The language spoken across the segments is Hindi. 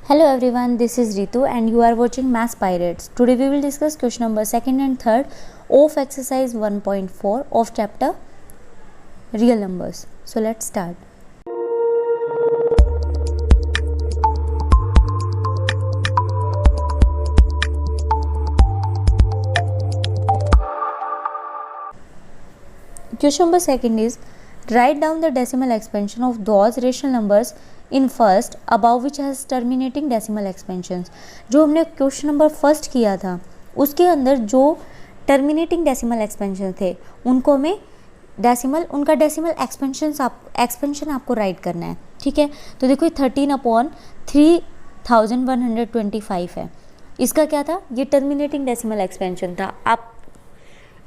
Hello everyone, this is Ritu and you are watching Maths Pirates. Today we will discuss question number 2nd and 3rd of exercise 1.4 of chapter Real Numbers. So let's start. Question number 2nd is write down the decimal expansion of those rational numbers in first above which has terminating decimal expansions. जो हमने क्वेश्चन नंबर फर्स्ट किया था उसके अंदर जो टर्मिनेटिंग डेसिमल एक्सपेंशन थे उनको हमें उनका डेसिमल एक्सपेंशन आपको राइट करना है। ठीक है, तो देखो 13/3125 है। इसका क्या था, ये टर्मिनेटिंग डेसिमल एक्सपेंशन था।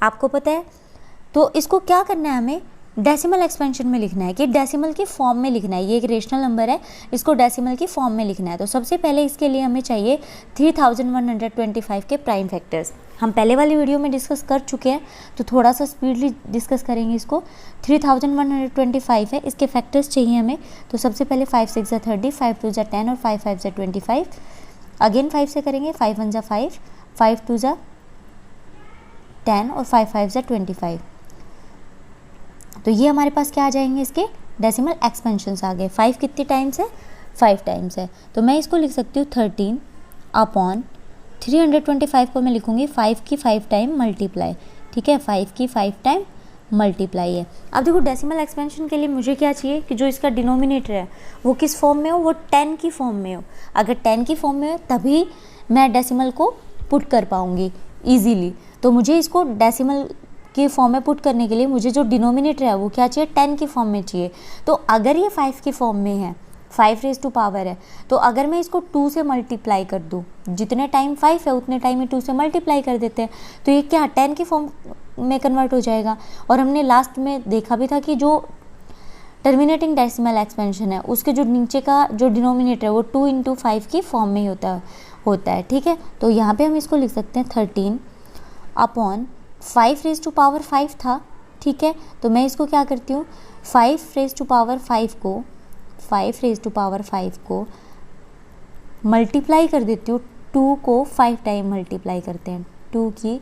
आपको पता है, तो इसको क्या करना है, हमें डेसिमल एक्सपेंशन में लिखना है कि डेसिमल की फॉर्म में लिखना है। ये एक रेशनल नंबर है, इसको डेसिमल की फॉर्म में लिखना है। तो सबसे पहले इसके लिए हमें चाहिए 3125 के प्राइम फैक्टर्स। हम पहले वाली वीडियो में डिस्कस कर चुके हैं, तो थोड़ा सा स्पीडली डिस्कस करेंगे इसको। 3125 है, इसके फैक्टर्स चाहिए हमें। तो सबसे पहले 5 6 30, 5 2 10 और 5 5 25। अगेन 5 से करेंगे, 5 1 5, 5 2 10 और 5 5 25। तो ये हमारे पास क्या आ जाएंगे, इसके डेसिमल एक्सपेंशंस आ गए। 5 कितने टाइम्स है, 5 टाइम्स है। तो मैं इसको लिख सकती हूँ 13/325 को मैं लिखूँगी 5 की 5 टाइम मल्टीप्लाई। ठीक है, 5 की 5 टाइम मल्टीप्लाई है। अब देखो डेसिमल एक्सपेंशन के लिए मुझे क्या चाहिए कि जो इसका डिनोमिनेटर है वो किस फॉर्म में हो, वो 10 की फॉर्म में हो। अगर 10 की फॉर्म में हो तभी मैं डेसिमल को पुट कर पाऊँगी ईजीली। तो मुझे इसको डेसिमल के फॉर्म में पुट करने के लिए मुझे जो डिनोमिनेटर है वो क्या चाहिए, 10 की फॉर्म में चाहिए। तो अगर ये 5 की फॉर्म में है, 5 रेज़ टू पावर है, तो अगर मैं इसको 2 से मल्टीप्लाई कर दूँ, जितने टाइम 5 है उतने टाइम में 2 से मल्टीप्लाई कर देते हैं, तो ये क्या 10 की फॉर्म में कन्वर्ट हो जाएगा। और हमने लास्ट में देखा भी था कि जो टर्मिनेटिंग डेसिमल एक्सपेंशन है उसके जो नीचे का जो डिनोमिनेटर है वो 2 × 5 की फॉर्म में ही होता है। ठीक है, तो यहाँ पर हम इसको लिख सकते हैं 13/5 रेज़ टू पावर 5 था। ठीक है, तो मैं इसको क्या करती हूँ, 5 रेज़ टू पावर 5 को मल्टीप्लाई कर देती हूँ। 2 को 5 टाइम मल्टीप्लाई करते हैं, 2 की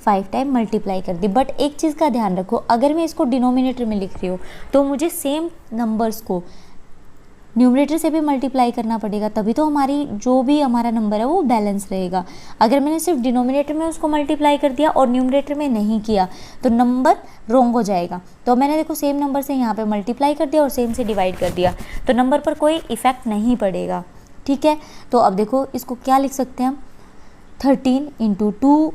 5 टाइम मल्टीप्लाई कर दी। बट एक चीज़ का ध्यान रखो, अगर मैं इसको डिनोमिनेटर में लिख रही हूँ तो मुझे सेम नंबर्स को न्यूमरेटर से भी मल्टीप्लाई करना पड़ेगा, तभी तो हमारा नंबर है वो बैलेंस रहेगा। अगर मैंने सिर्फ डिनोमिनेटर में उसको मल्टीप्लाई कर दिया और न्यूमरेटर में नहीं किया तो नंबर रॉन्ग हो जाएगा। तो मैंने देखो सेम नंबर से यहाँ पे मल्टीप्लाई कर दिया और सेम से डिवाइड कर दिया, तो नंबर पर कोई इफ़ेक्ट नहीं पड़ेगा। ठीक है, तो अब देखो इसको क्या लिख सकते हैं हम, 13 × 2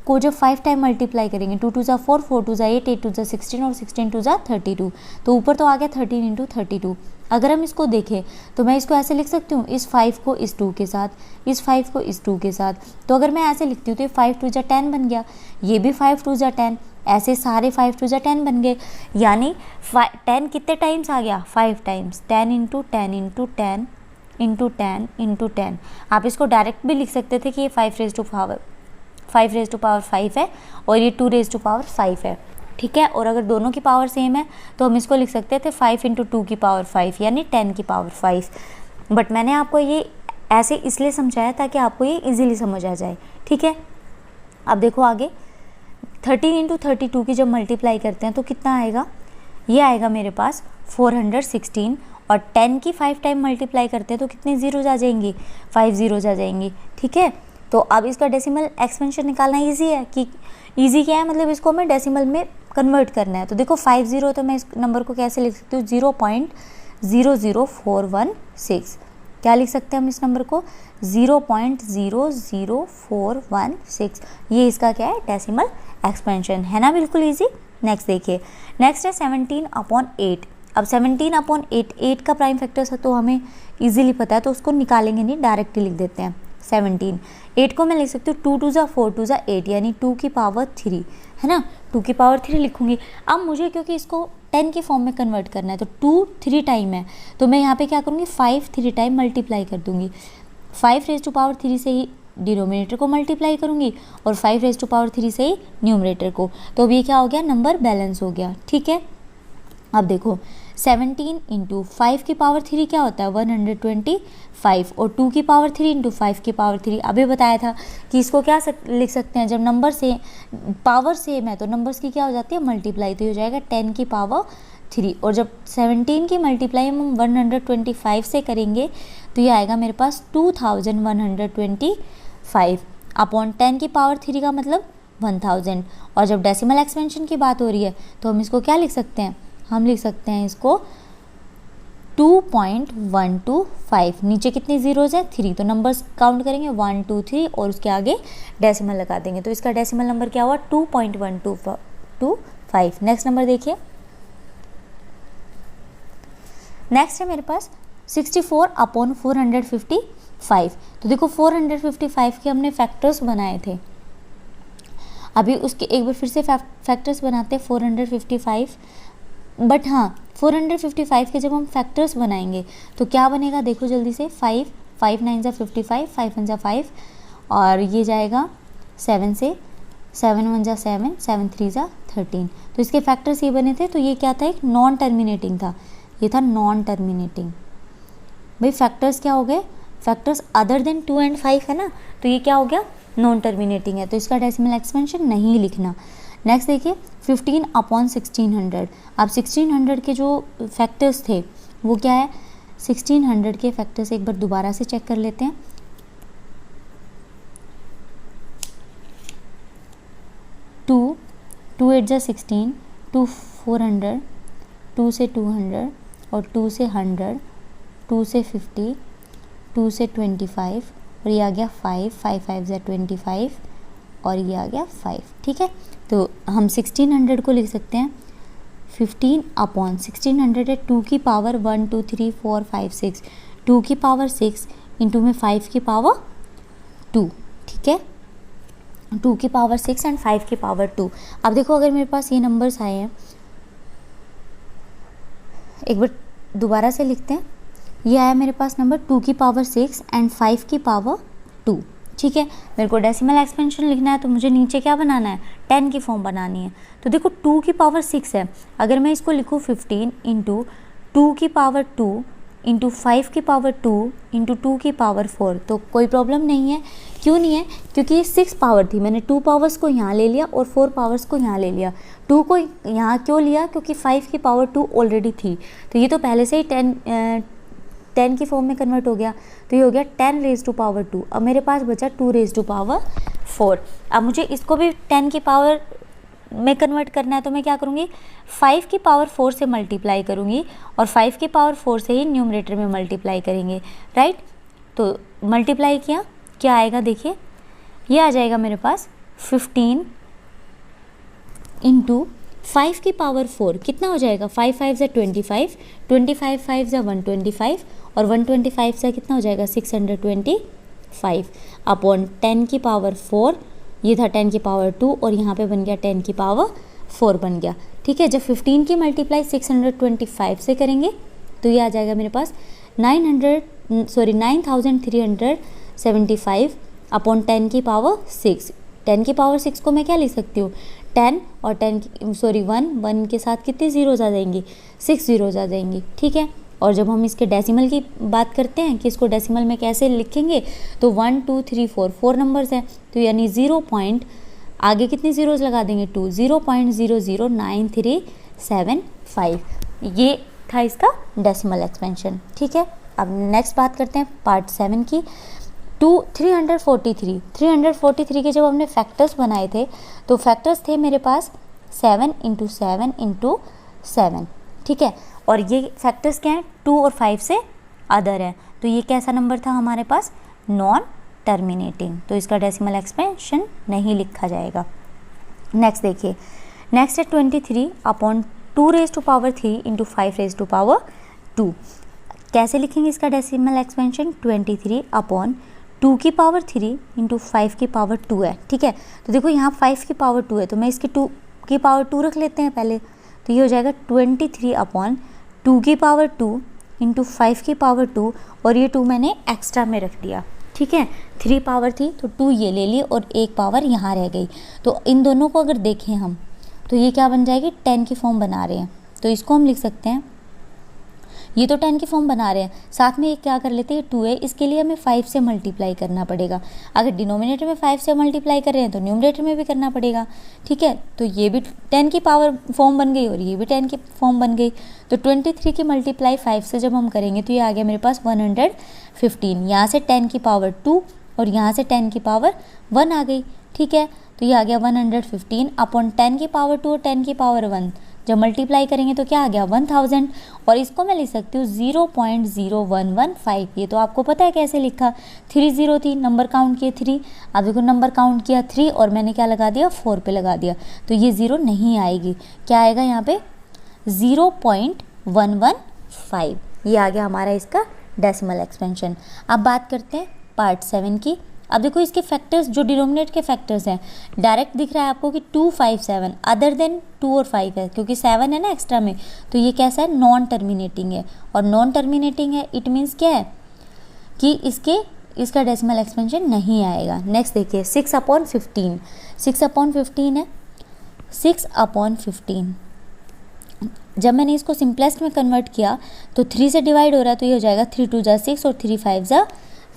को जब 5 टाइम मल्टीप्लाई करेंगे, 2 2 4, 4 2 8, 8 2 16 और 16 2 32। तो ऊपर तो आ गया 13 × 32। अगर हम इसको देखें तो मैं इसको ऐसे लिख सकती हूँ, इस 5 को इस 2 के साथ, इस 5 को इस 2 के साथ। तो अगर मैं ऐसे लिखती हूँ तो ये 5 2 10 बन गया, ये भी 5 2 10, ऐसे सारे 5 2 10 बन गए। यानी 10 कितने टाइम्स आ गया, 5 टाइम्स। 10 × 10 × 10 × 10 × 10। आप इसको डायरेक्ट भी लिख सकते थे कि ये 5 रेज़ टू पावर 5 है और ये 2 रेज़ टू पावर 5 है। ठीक है, और अगर दोनों की पावर सेम है तो हम इसको लिख सकते थे 5 × 2 की पावर 5 यानी 10 की पावर 5। बट मैंने आपको ये ऐसे इसलिए समझाया ताकि आपको ये इजीली समझ आ जाए। ठीक है, अब देखो आगे 13 × 32 की जब मल्टीप्लाई करते हैं तो कितना आएगा, ये आएगा मेरे पास 416। और 10 की 5 टाइम मल्टीप्लाई करते हैं तो कितने ज़ीरोज़ आ जाएंगी, 5 ज़ीरोज़ आ जाएंगी। ठीक है, तो अब इसका डेसिमल एक्सपेंशन निकालना इजी है कि इजी क्या है, मतलब इसको हमें डेसिमल में कन्वर्ट करना है। तो देखो 5 0, तो मैं इस नंबर को कैसे लिख सकती हूँ, 0.00416। क्या लिख सकते हैं हम इस नंबर को, 0.00416। ये इसका क्या है, डेसिमल एक्सपेंशन है ना, बिल्कुल इजी। नेक्स्ट देखिए, नेक्स्ट है 17/8। अब 17/8 8 का प्राइम फैक्टर तो हमें इजीली पता है, तो उसको निकालेंगे नहीं, डायरेक्टली लिख देते हैं 17। 8 को मैं लिख सकती हूँ 2 2 4 2 8 यानी 2 की पावर 3 है ना, 2 की पावर 3 लिखूँगी। अब मुझे क्योंकि इसको 10 की फॉर्म में कन्वर्ट करना है तो 2 3 टाइम है, तो मैं यहाँ पे क्या करूँगी, 5 3 टाइम मल्टीप्लाई कर दूँगी। 5 रेज़ टू पावर 3 से ही डिनोमिनेटर को मल्टीप्लाई करूँगी और 5 रेज़ टू पावर 3 से ही न्यूमरेटर को। तो अब ये क्या हो गया, नंबर बैलेंस हो गया। ठीक है, अब देखो 17 इंटू 5 की पावर 3 क्या होता है 125, और 2 की पावर 3 इंटू 5 की पावर 3 अभी बताया था कि इसको क्या लिख सकते हैं, जब नंबर से पावर सेम है तो नंबर्स की क्या हो जाती है मल्टीप्लाई, तो ये हो जाएगा 10 की पावर 3, और जब 17 की मल्टीप्लाई हम 125 से करेंगे तो ये आएगा मेरे पास 2125 अपॉन 10 की पावर 3 का मतलब 1000, और जब डेसिमल एक्सपेंशन की बात हो रही है तो हम इसको क्या लिख सकते हैं, हम लिख सकते हैं इसको 2.125, नीचे कितनी जीरोज है 3, तो नंबर्स काउंट करेंगे 1 2 3 और उसके आगे डेसिमल लगा देंगे, तो इसका डेसिमल नंबर क्या हुआ 2.125। नेक्स्ट नंबर देखिए, नेक्स्ट है मेरे पास 64 अपॉन 455, तो देखो 455 के हमने फैक्टर्स बनाए थे, अभी उसके एक बार फिर से फैक्टर्स बनाते हैं 455, बट हाँ 455 के जब हम फैक्टर्स बनाएंगे तो क्या बनेगा देखो जल्दी से, 5 9 जा 55, 5 1 जा 5, और ये जाएगा 7 से, 7 1 जा 7, 7 3 जा 13, तो इसके फैक्टर्स ये बने थे, तो ये क्या था एक नॉन टर्मिनेटिंग था, ये था नॉन टर्मिनेटिंग। भाई फैक्टर्स क्या हो गए, फैक्टर्स अदर देन 2 एंड 5 है ना, तो ये क्या हो गया नॉन टर्मिनेटिंग है, तो इसका डेसिमल एक्सपेंशन नहीं लिखना। नेक्स्ट देखिए 15 अपॉन 1600, अब 1600 के जो फैक्टर्स थे वो क्या है, 1600 के फैक्टर्स एक बार दोबारा से चेक कर लेते हैं। 2 8 जा 16, 2 400, 2 से 200 और 2 से 100, 2 से 50, 2 से 25 और ये आ गया 5 5 जा 25 और ये आ गया 5, ठीक है। तो हम 1600 को लिख सकते हैं 15 अपॉन 1600 है 2 की पावर 1 2 3 4 5 6, 2 की पावर 6 इंटू में 5 की पावर 2, ठीक है, 2 की पावर 6 एंड 5 की पावर 2। अब देखो अगर मेरे पास ये नंबर्स आए हैं, एक बार दोबारा से लिखते हैं, ये आया मेरे पास नंबर 2 की पावर 6 एंड 5 की पावर 2, ठीक है। मेरे को डेसिमल एक्सपेंशन लिखना है तो मुझे नीचे क्या बनाना है 10 की फॉर्म बनानी है, तो देखो 2 की पावर 6 है, अगर मैं इसको लिखूँ 15 इंटू 2 की पावर 2 इंटू 5 की पावर 2 इंटू 2 की पावर 4, तो कोई प्रॉब्लम नहीं है। क्यों नहीं है, क्योंकि ये 6 पावर थी, मैंने 2 पावर्स को यहाँ ले लिया और 4 पावर्स को यहाँ ले लिया। 2 को यहाँ क्यों लिया, क्योंकि 5 की पावर 2 ऑलरेडी थी, तो ये तो पहले से ही 10 की फॉर्म में कन्वर्ट हो गया, तो ये हो गया 10 रेज टू पावर 2। अब मेरे पास बचा 2 रेज टू पावर 4। अब मुझे इसको भी 10 की पावर में कन्वर्ट करना है, तो मैं क्या करूँगी 5 की पावर 4 से मल्टीप्लाई करूँगी और 5 की पावर 4 से ही न्यूमरेटर में मल्टीप्लाई करेंगे, राइट। तो मल्टीप्लाई किया, क्या आएगा देखिए, ये आ जाएगा मेरे पास 15 इंटू 5 की पावर 4 कितना हो जाएगा, 5 5 जा 25, 25 5 जा 125 और 125 से कितना हो जाएगा 625 अपॉन 10 की पावर 4, ये था 10 की पावर 2 और यहाँ पे बन गया 10 की पावर 4 बन गया, ठीक है। जब 15 की मल्टीप्लाई 625 से करेंगे तो ये आ जाएगा मेरे पास 9375 अपॉन 10 की पावर 6। 10 की पावर 6 को मैं क्या लिख सकती हूँ 10 और 1 के साथ कितने जीरोज आ जाएंगी 6 जीरोज आ जाएंगी, ठीक है। और जब हम इसके डेसिमल की बात करते हैं कि इसको डेसिमल में कैसे लिखेंगे, तो 1 2 3 4 नंबर्स हैं, तो यानी 0 पॉइंट आगे कितनी जीरोज लगा देंगे 2, 0.009375, ये था इसका डेसिमल एक्सपेंशन, ठीक है। अब नेक्स्ट बात करते हैं पार्ट 7 की। 343 के जब हमने फैक्टर्स बनाए थे तो फैक्टर्स थे मेरे पास 7 इंटू 7 इंटू 7, ठीक है। और ये फैक्टर्स क्या हैं 2 और 5 से अदर है, तो ये कैसा नंबर था हमारे पास नॉन टर्मिनेटिंग, तो इसका डेसिमल एक्सपेंशन नहीं लिखा जाएगा। नेक्स्ट देखिए, नेक्स्ट है 23 upon 2 raise to power 3 into 5 raise to power 2। कैसे लिखेंगे इसका डेसिमल एक्सपेंशन, 23 अपॉन 2 की पावर 3 इंटू 5 की पावर 2 है, ठीक है। तो देखो यहाँ 5 की पावर 2 है, तो मैं इसकी 2 की पावर 2 रख लेते हैं पहले, तो ये हो जाएगा 23 अपॉन 2 की पावर 2 इंटू 5 की पावर 2 और ये 2 मैंने एक्स्ट्रा में रख दिया, ठीक है। 3 पावर थी तो 2 ये ले ली और 1 पावर यहाँ रह गई, तो इन दोनों को अगर देखें हम तो ये क्या बन जाएगी 10 की फॉर्म बना रहे हैं, तो इसको हम लिख सकते हैं ये तो 10 की फॉर्म बना रहे हैं, साथ में एक क्या कर लेते हैं 2 है, इसके लिए हमें 5 से मल्टीप्लाई करना पड़ेगा। अगर डिनोमिनेटर में 5 से मल्टीप्लाई कर रहे हैं तो न्यूमरेटर में भी करना पड़ेगा। ठीक है, तो ये भी 10 की पावर फॉर्म बन गई और ये भी 10 की फॉर्म बन गई। तो 23 की मल्टीप्लाई 5 से जब हम करेंगे तो ये आ गया मेरे पास 115। यहाँ से 10 की पावर 2 और यहाँ से 10 की पावर 1 आ गई। ठीक है, तो ये आ गया 115 अपॉन 10 की पावर 2 और 10 की पावर 1, जब मल्टीप्लाई करेंगे तो क्या आ गया 1000। और इसको मैं लिख सकती हूँ 0.0115। ये तो आपको पता है कैसे लिखा, 3 0 थी, नंबर काउंट किए 3, अब देखो नंबर काउंट किया 3 और मैंने क्या लगा दिया 4 पे लगा दिया, तो ये 0 नहीं आएगी। क्या आएगा यहाँ पे 0.115। ये आ गया हमारा इसका डेसिमल एक्सपेंशन। अब बात करते हैं पार्ट 7 की। अब देखो इसके फैक्टर्स, जो डिनोमिनेटर के फैक्टर्स हैं, डायरेक्ट दिख रहा है आपको कि 2 5 7 अदर देन 2 और 5 है, क्योंकि 7 है ना एक्स्ट्रा में, तो ये कैसा है नॉन टर्मिनेटिंग है। और नॉन टर्मिनेटिंग है इट मीन्स क्या है कि इसका डेसिमल एक्सपेंशन नहीं आएगा। नेक्स्ट देखिए 6/15। 6/15 है, 6/15 जब मैंने इसको सिंपलेस्ट में कन्वर्ट किया तो 3 से डिवाइड हो रहा है, तो ये हो जाएगा 3 2 = 6 और 3 5 =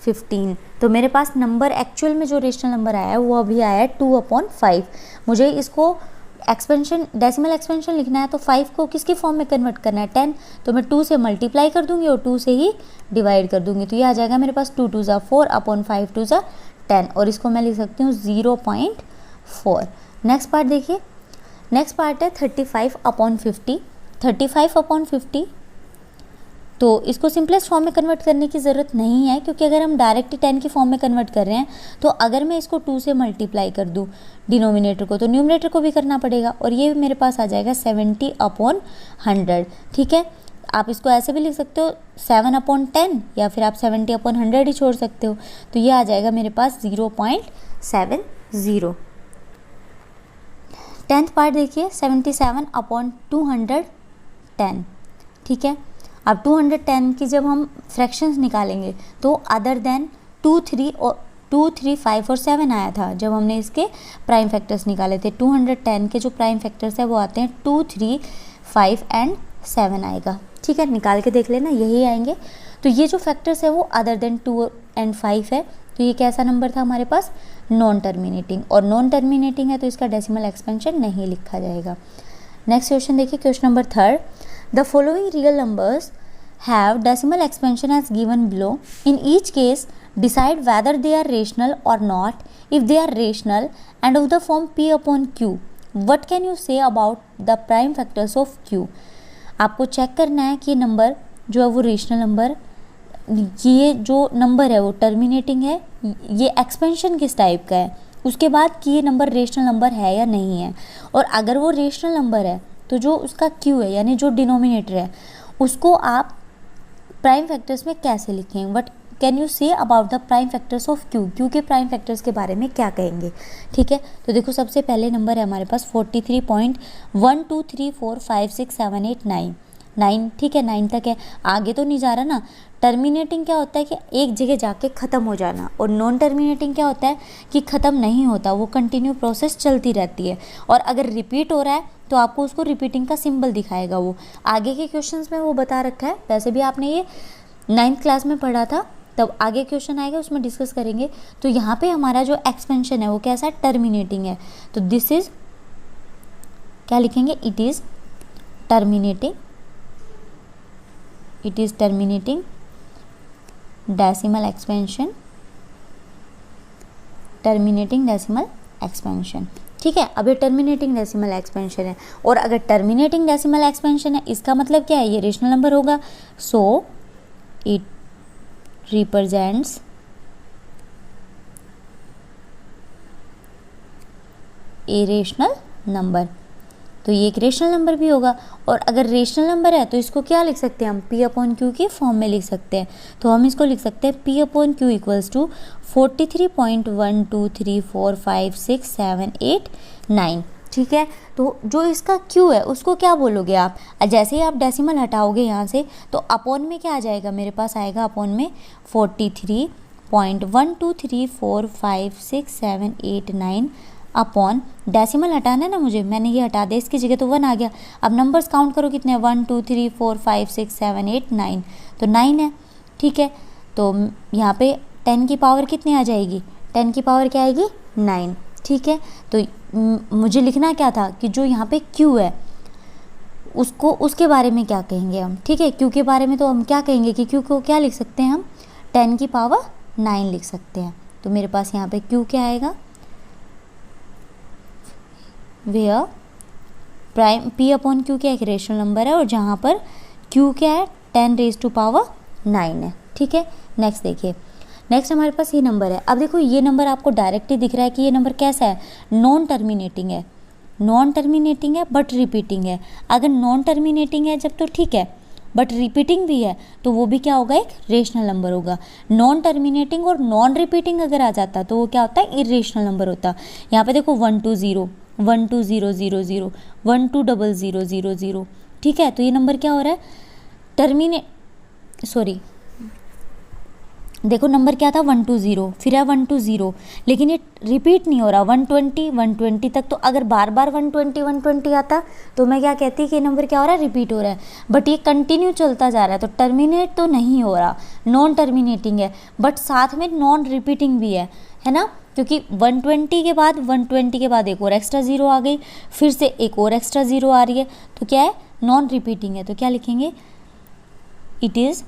15। तो मेरे पास नंबर एक्चुअल में जो रेशनल नंबर आया है वो अभी आया है 2/5। मुझे इसको एक्सपेंशन डेसिमल एक्सपेंशन लिखना है तो 5 को किसकी फॉर्म में कन्वर्ट करना है 10, तो मैं 2 से मल्टीप्लाई कर दूंगी और 2 से ही डिवाइड कर दूंगी, तो ये आ जाएगा मेरे पास 2 2 = 4 अपॉन 5 2 = 10 और इसको मैं लिख सकती हूँ 0.4। नेक्स्ट पार्ट देखिए, नेक्स्ट पार्ट है 35/50। 35/50 तो इसको सिंपलेस्ट फॉर्म में कन्वर्ट करने की ज़रूरत नहीं है, क्योंकि अगर हम डायरेक्ट 10 की फॉर्म में कन्वर्ट कर रहे हैं तो अगर मैं इसको 2 से मल्टीप्लाई कर दूँ डिनोमिनेटर को तो न्यूमरेटर को भी करना पड़ेगा, और ये मेरे पास आ जाएगा 70/100। ठीक है, आप इसको ऐसे भी लिख सकते हो 7/10 या फिर आप 70/100 ही छोड़ सकते हो, तो ये आ जाएगा मेरे पास 0.70। 10th पार्ट देखिए 77/210। ठीक है, अब 210 की जब हम फ्रैक्शंस निकालेंगे तो अदर देन 2 3 5 और 7 आया था जब हमने इसके प्राइम फैक्टर्स निकाले थे। 210 के जो प्राइम फैक्टर्स है वो आते हैं 2 3 5 एंड 7 आएगा। ठीक है, निकाल के देख लेना, यही आएंगे। तो ये जो फैक्टर्स है वो अदर देन 2 एंड 5 है, तो ये कैसा नंबर था हमारे पास नॉन टर्मिनेटिंग, और नॉन टर्मिनेटिंग है तो इसका डेसिमल एक्सपेंशन नहीं लिखा जाएगा। नेक्स्ट क्वेश्चन देखिए, question number 3। The following real numbers have decimal expansion as given below. In each case, decide whether they are rational or not. If they are rational and of the form P/Q, what can you say about the prime factors of Q? आपको चेक करना है कि नंबर जो है वो रेशनल नंबर, ये जो नंबर है वो टर्मिनेटिंग है, ये एक्सपेंशन किस टाइप का है, उसके बाद कि ये नंबर रेशनल नंबर है या नहीं है। और अगर वो रेशनल नंबर है तो जो उसका क्यू है यानी जो डिनोमिनेटर है उसको आप प्राइम फैक्टर्स में कैसे लिखेंगे। What can you say about the prime factors of Q, Q के प्राइम फैक्टर्स के बारे में क्या कहेंगे। ठीक है, तो देखो सबसे पहले नंबर है हमारे पास 43.123456789 9। ठीक है, 9 तक है, आगे तो नहीं जा रहा ना। टर्मिनेटिंग क्या होता है कि एक जगह जाके ख़त्म हो जाना, और नॉन टर्मिनेटिंग क्या होता है कि ख़त्म नहीं होता, वो कंटिन्यू प्रोसेस चलती रहती है। और अगर रिपीट हो रहा है तो आपको उसको रिपीटिंग का सिंबल दिखाएगा, वो आगे के क्वेश्चंस में वो बता रखा है। वैसे भी आपने ये 9th क्लास में पढ़ा था, तब आगे क्वेश्चन आएगा उसमें डिस्कस करेंगे। तो यहाँ पे हमारा जो एक्सपेंशन है वो कैसा है टर्मिनेटिंग है, तो दिस इज क्या लिखेंगे, it is terminating, it is terminating decimal expansion, terminating decimal expansion. ठीक है, अब ये टर्मिनेटिंग डेसिमल एक्सपेंशन है, और अगर टर्मिनेटिंग डेसिमल एक्सपेंशन है इसका मतलब क्या है, ये रेशनल नंबर होगा, so it represents a rational number, तो ये एक रेशनल नंबर भी होगा। और अगर रेशनल नंबर है तो इसको क्या लिख सकते हैं हम, P/Q की फॉर्म में लिख सकते हैं। तो हम इसको लिख सकते हैं P/Q = 43.123456789। ठीक है, तो जो इसका Q है उसको क्या बोलोगे आप, जैसे ही आप डेसिमल हटाओगे यहाँ से तो अपॉन में क्या आ जाएगा, मेरे पास आएगा अपॉन में 43.123456789 अपॉन डेसिमल हटाना है ना मुझे, मैंने ये हटा दिया, इसकी जगह तो 1 आ गया। अब नंबर्स काउंट करो कितने हैं, 1 2 3 4 5 6 7 8 9, तो 9 है। ठीक है, तो यहाँ पे 10 की पावर कितनी आ जाएगी, 10 की पावर क्या आएगी, 9। ठीक है, तो मुझे लिखना क्या था कि जो यहाँ पे Q है उसको, उसके बारे में क्या कहेंगे हम। ठीक है, Q के बारे में तो हम क्या कहेंगे कि Q को क्या लिख सकते हैं हम, 10 की पावर 9 लिख सकते हैं। तो मेरे पास यहाँ पे Q क्या आएगा, where prime P upon Q क्या एक रेशनल नंबर है, और जहाँ पर Q क्या है, 10 रेज टू पावर 9 है। ठीक है, नेक्स्ट देखिए, नेक्स्ट हमारे पास ये नंबर है। अब देखो ये नंबर आपको डायरेक्टली दिख रहा है कि ये नंबर कैसा है, नॉन टर्मिनेटिंग है, नॉन टर्मिनेटिंग है बट रिपीटिंग है। अगर नॉन टर्मिनेटिंग है जब तो ठीक है, बट रिपीटिंग भी है तो वो भी क्या होगा, एक रेशनल नंबर होगा। नॉन टर्मिनेटिंग और नॉन रिपीटिंग अगर आ जाता तो वो क्या होता है, इरेशनल नंबर होता। यहाँ पे देखो 1 2 0 1 2 0 0 0 1 2 0 0 0 0। ठीक है, तो ये नंबर क्या हो रहा है, देखो नंबर क्या था 1 2 0, फिर है 1 2 0, लेकिन ये रिपीट नहीं हो रहा 120 तक। तो अगर बार बार 120 आता तो मैं क्या कहती कि नंबर क्या हो रहा है, रिपीट हो रहा है। बट ये कंटिन्यू चलता जा रहा है तो टर्मिनेट तो नहीं हो रहा, नॉन टर्मिनेटिंग है, बट साथ में नॉन रिपीटिंग भी है ना, क्योंकि 120 के बाद एक और एक्स्ट्रा ज़ीरो आ गई, फिर से एक और एक्स्ट्रा ज़ीरो आ रही है, तो क्या है, नॉन रिपीटिंग है। तो क्या लिखेंगे, it is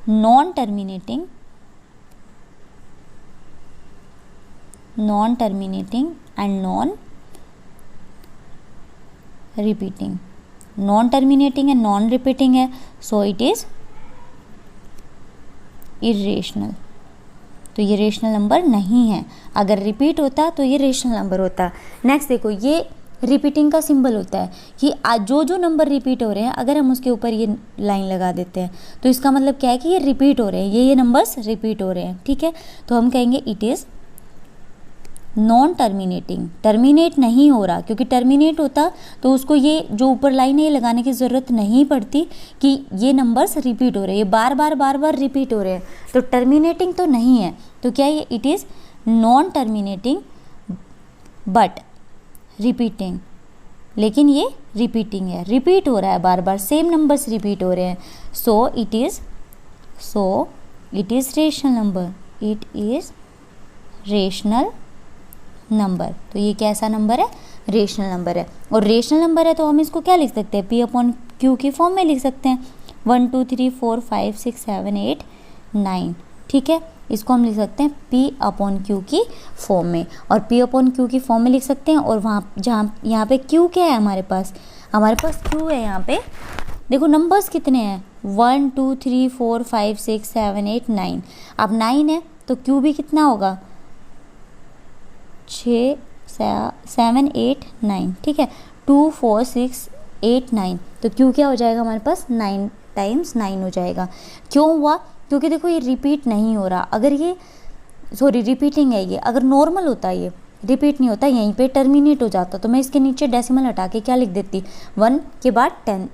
non terminating and non repeating. Non terminating and non repeating है, सो इट इज इरेशनल। तो ये रेशनल नंबर नहीं है। अगर रिपीट होता तो ये रेशनल नंबर होता। नेक्स्ट देखो, ये रिपीटिंग का सिंबल होता है कि जो जो नंबर रिपीट हो रहे हैं अगर हम उसके ऊपर ये लाइन लगा देते हैं तो इसका मतलब क्या है कि ये रिपीट हो रहे हैं, ये नंबर्स रिपीट हो रहे हैं। ठीक है, तो हम कहेंगे it is non terminating. Terminate नहीं हो रहा, क्योंकि टर्मिनेट होता तो उसको ये जो ऊपर लाइन है ये लगाने की ज़रूरत नहीं पड़ती कि ये नंबर्स रिपीट हो रहे हैं, ये बार बार रिपीट हो रहे हैं, तो टर्मिनेटिंग तो नहीं है। तो क्या ये, it is non terminating but repeating, लेकिन ये रिपीटिंग है, रिपीट हो रहा है बार बार, सेम नंबर्स रिपीट हो रहे हैं। So it is rational number, it is rational number. तो ये कैसा नंबर है, रेशनल नंबर है। और रेशनल नंबर है तो हम इसको क्या लिख सकते हैं, P अपॉन Q की फॉर्म में लिख सकते हैं, 1 2 3 4 5 6 7 8 9। ठीक है, इसको हम लिख सकते हैं P अपॉन Q की फॉर्म में, और P अपॉन Q की फॉर्म में लिख सकते हैं। और वहाँ यहाँ पे Q क्या है हमारे पास Q है। यहाँ पे देखो नंबर्स कितने हैं, 1 2 3 4 5 6 7 8 9। अब 9 है तो Q भी कितना होगा, 6 7 8 9। ठीक है, 2 4 6 8 9, तो Q क्या हो जाएगा हमारे पास, 9 टाइम्स 9 हो जाएगा। क्यों हुआ, क्योंकि देखो ये रिपीट नहीं हो रहा। अगर ये रिपीटिंग है, ये अगर नॉर्मल होता, ये रिपीट नहीं होता, यहीं पे टर्मिनेट हो जाता, तो मैं इसके नीचे डेसिमल हटा के क्या लिख देती, 1 के बाद 10,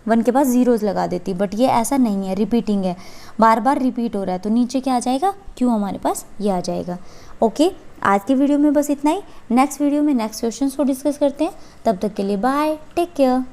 1 के बाद ज़ीरोज़ लगा देती। बट ये ऐसा नहीं है, रिपीटिंग है, बार बार रिपीट हो रहा है, तो नीचे क्या आ जाएगा, Q हमारे पास ये आ जाएगा। ओके, आज की वीडियो में बस इतना ही। नेक्स्ट वीडियो में नेक्स्ट क्वेश्चन को डिस्कस करते हैं। तब तक के लिए बाय, टेक केयर।